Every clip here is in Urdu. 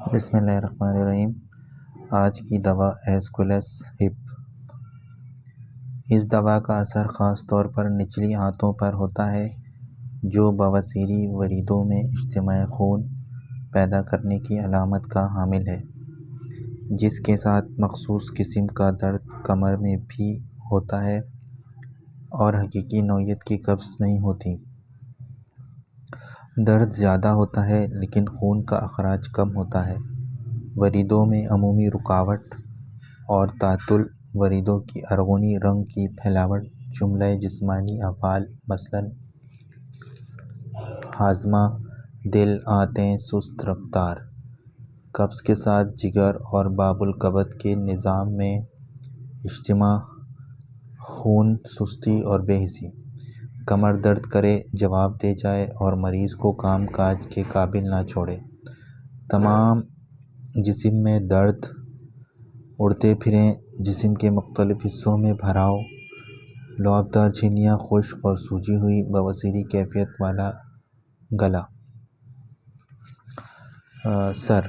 بسم اللہ الرحمن الرحیم۔ آج کی دوا ایسکولس ہپ۔ اس دوا کا اثر خاص طور پر نچلی آنتوں پر ہوتا ہے جو بواسیری وریدوں میں اجتماع خون پیدا کرنے کی علامت کا حامل ہے، جس کے ساتھ مخصوص قسم کا درد کمر میں بھی ہوتا ہے اور حقیقی نوعیت کی قبض نہیں ہوتی۔ درد زیادہ ہوتا ہے لیکن خون کا اخراج کم ہوتا ہے۔ وریدوں میں عمومی رکاوٹ اور تعطل وریدوں کی ارغونی رنگ کی پھیلاوٹ جملہ جسمانی افعال مثلاً ہاضمہ، دل، آنتیں، سست رفتار، قبض کے ساتھ جگر اور باب الکبد کے نظام میں اجتماع خون، سستی اور بے حسی، کمر درد کرے، جواب دے جائے اور مریض کو کام کاج کے قابل نہ چھوڑے، تمام جسم میں درد، اڑتے پھریں، جسم کے مختلف حصوں میں بھراؤ، لعابدار جھلیاں، خشک اور سوجی ہوئی بواسیری کیفیت والا گلا۔ سر،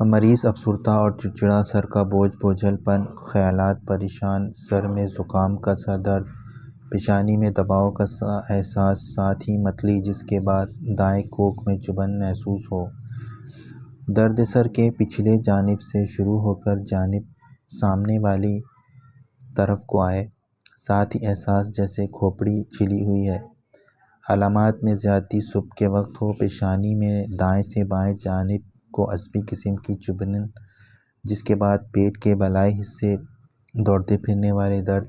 مریض افسردہ اور چڑچڑا، سر کا بوجھ، بوجھل پن، خیالات پریشان، سر میں زکام کا سا درد، پیشانی میں دباؤ کا سا احساس، ساتھ ہی متلی جس کے بعد دائیں کوکھ میں چبھن محسوس ہو، درد سر کے پچھلے جانب سے شروع ہو کر جانب سامنے والی طرف کو آئے، ساتھ ہی احساس جیسے کھوپڑی چھلی ہوئی ہے، علامات میں زیادتی صبح کے وقت ہو، پیشانی میں دائیں سے بائیں جانب کو عصبی قسم کی چبھن، جس کے بعد پیٹ کے بالائی حصے دوڑتے پھرنے والے درد،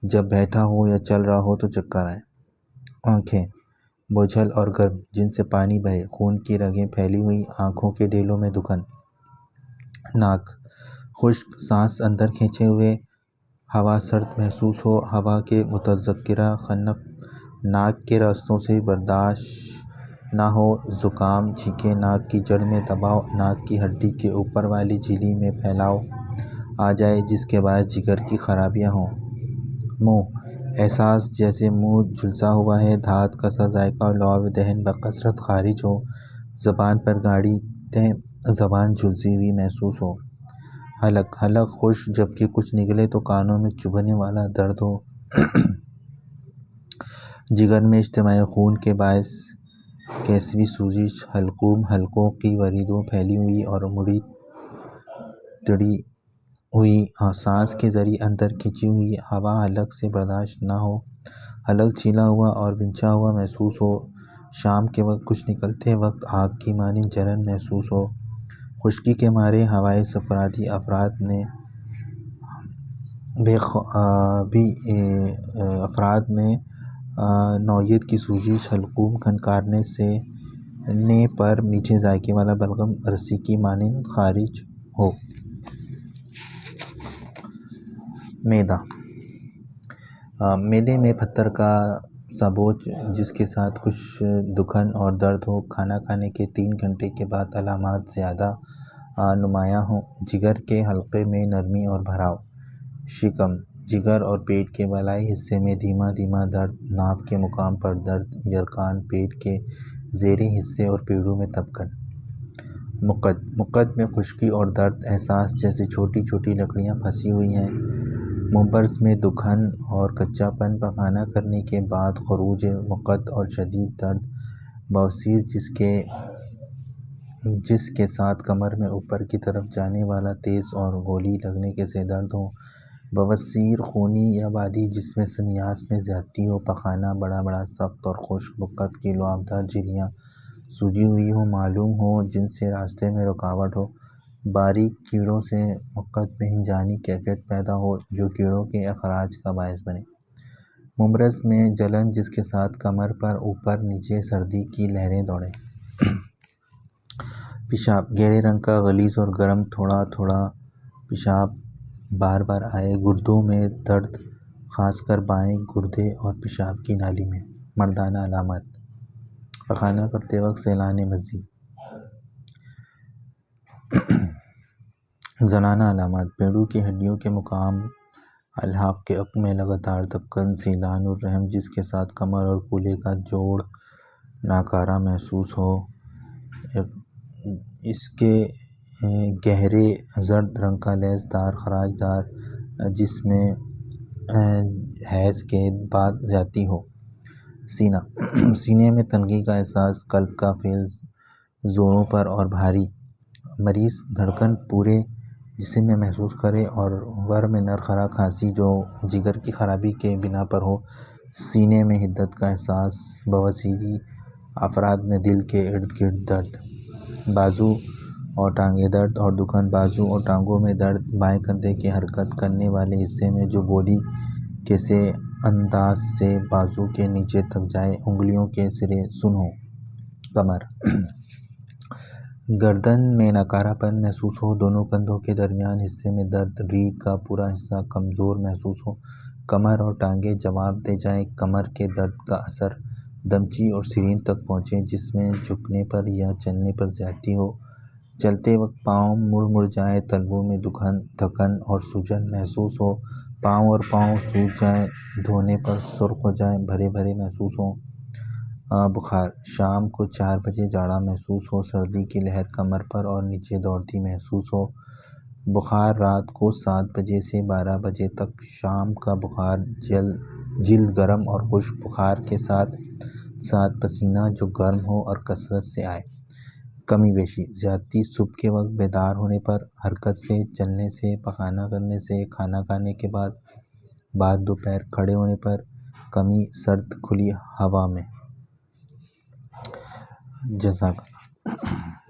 جب بیٹھا ہو یا چل رہا ہو تو چکر آئے، آنکھیں بوجھل اور گرم جن سے پانی بہے، خون کی رگیں پھیلی ہوئی، آنکھوں کے ڈیلوں میں دکھن، ناک خشک، سانس اندر کھینچے ہوئے، ہوا سرد محسوس ہو، ہوا کے متذکرہ خنک، ناک کے راستوں سے برداشت نہ ہو، زکام، چھینکیں، ناک کی جڑ میں دباؤ، ناک کی ہڈی کے اوپر والی جھلی میں پھیلاؤ آ جائے جس کے باعث جگر کی خرابیاں ہوں، منہ احساس جیسے منہ جھلسا ہوا ہے، دھات کا سا ذائقہ اور لعاب دہن بکثرت خارج ہو، زبان پر گاڑھی تہ زبان جھلسی ہوئی محسوس ہو، حلق خشک جبکہ کچھ نکلے تو کانوں میں چبھنے والا درد ہو، جگر میں اجتماع خون کے باعث کیسوی سوزش، حلقوم حلقوں کی وریدوں پھیلی ہوئی اور مڑی تڑی ہوئی، سانس کے ذریعے اندر کھینچی ہوئی ہوا حلق سے برداشت نہ ہو، حلق چھیلا ہوا اور بنچا ہوا محسوس ہو، شام کے وقت کچھ نکلتے وقت آگ کی مانند جلن محسوس ہو، خشکی کے مارے ہوائے سفرادی افراد میں نوعیت کی سوزش، حلقوم کھنکارنے سے نے پر میٹھے ذائقے والا بلغم رسی کی مانند خارج ہو، معدہ معدے میں پتھر کا سا بوجھ جس کے ساتھ کچھ دکھن اور درد ہو، کھانا کھانے کے 3 گھنٹے کے بعد علامات زیادہ نمایاں ہوں، جگر کے حلقے میں نرمی اور بھراؤ، شکم، جگر اور پیٹ کے بالائی حصے میں دھیما دھیما درد، ناف کے مقام پر درد، یرقان، پیٹ کے زیریں حصے اور پیڑوں میں تپکن، مقعد میں خشکی اور درد، احساس جیسے چھوٹی چھوٹی لکڑیاں پھنسی ہوئی ہیں، ممبرز میں دکھن اور کچا پن، پخانہ کرنے کے بعد خروج مقعد اور شدید درد، بواسیر جس کے ساتھ کمر میں اوپر کی طرف جانے والا تیز اور گولی لگنے سے درد ہو، بواسیر خونی یا بادی جس میں سنیاس میں زیادتی ہو، پخانہ بڑا سخت اور خشک، مقعد کی لعابدار جھلیاں سوجی ہوئی ہوں، معلوم ہو جن سے راستے میں رکاوٹ ہو، باریک کیڑوں سے مقعد میں ہنجانی کیفیت پیدا ہو جو کیڑوں کے اخراج کا باعث بنے، ممبرز میں جلن جس کے ساتھ کمر پر اوپر نیچے سردی کی لہریں دوڑیں، پیشاب گہرے رنگ کا، غلیظ اور گرم، تھوڑا تھوڑا پیشاب بار بار آئے، گردوں میں درد خاص کر بائیں گردے اور پیشاب کی نالی میں، مردانہ علامات، پخانہ کرتے وقت سیلان مزید، زنانہ علامات، پیڑوں کی ہڈیوں کے مقام الحاق کے عقب میں لگاتار تپکن، سیلان الرحم جس کے ساتھ کمر اور کولے کا جوڑ ناکارہ محسوس ہو، اس کے گہرے زرد رنگ کا لیس دار خراش دار جس میں حیض کے بعد زیادتی ہو۔ سینہ، سینے میں تنگی کا احساس، قلب کا فعل زوروں پر اور بھاری، مریض دھڑکن پورے جسم میں محسوس کرے اور ورم نرخرا کھانسی جو جگر کی خرابی کے بنا پر ہو۔ سینے میں حدت کا احساس، بواسیری افراد میں دل کے ارد گرد درد، بازو اور ٹانگیں درد اور دکھن، بازو اور ٹانگوں میں درد، بائیں کندھے کے حرکت کرنے والے حصے میں جو گولی کے سے انداز سے بازو کے نیچے تک جائے، انگلیوں کے سرے سن ہو۔ کمر، گردن میں نکارا پن محسوس ہو، دونوں کندھوں کے درمیان حصے میں درد، ریڑھ کا پورا حصہ کمزور محسوس ہو، کمر اور ٹانگیں جواب دے جائیں، کمر کے درد کا اثر دمچی اور سرین تک پہنچے جس میں جھکنے پر یا چلنے پر زیادتی ہو، چلتے وقت پاؤں مڑ مڑ جائیں، تلووں میں دھکن اور سوجن محسوس ہو، پاؤں اور پاؤں سوج جائیں، دھونے پر سرخ ہو جائیں، بھرے بھرے محسوس ہوں۔ بخار، شام کو 4 بجے جاڑا محسوس ہو، سردی کی لہر کمر پر اور نیچے دوڑتی محسوس ہو، بخار رات کو 7 بجے سے 12 بجے تک، شام کا بخار، جلد گرم اور خشک، بخار کے ساتھ ساتھ پسینہ جو گرم ہو اور کثرت سے آئے، کمی بیشی، زیادتی صبح کے وقت بیدار ہونے پر، حرکت سے، چلنے سے، پخانہ کرنے سے، کھانا کھانے کے بعد دوپہر کھڑے ہونے پر، کمی سرد کھلی ہوا میں۔ جزاک اللہ۔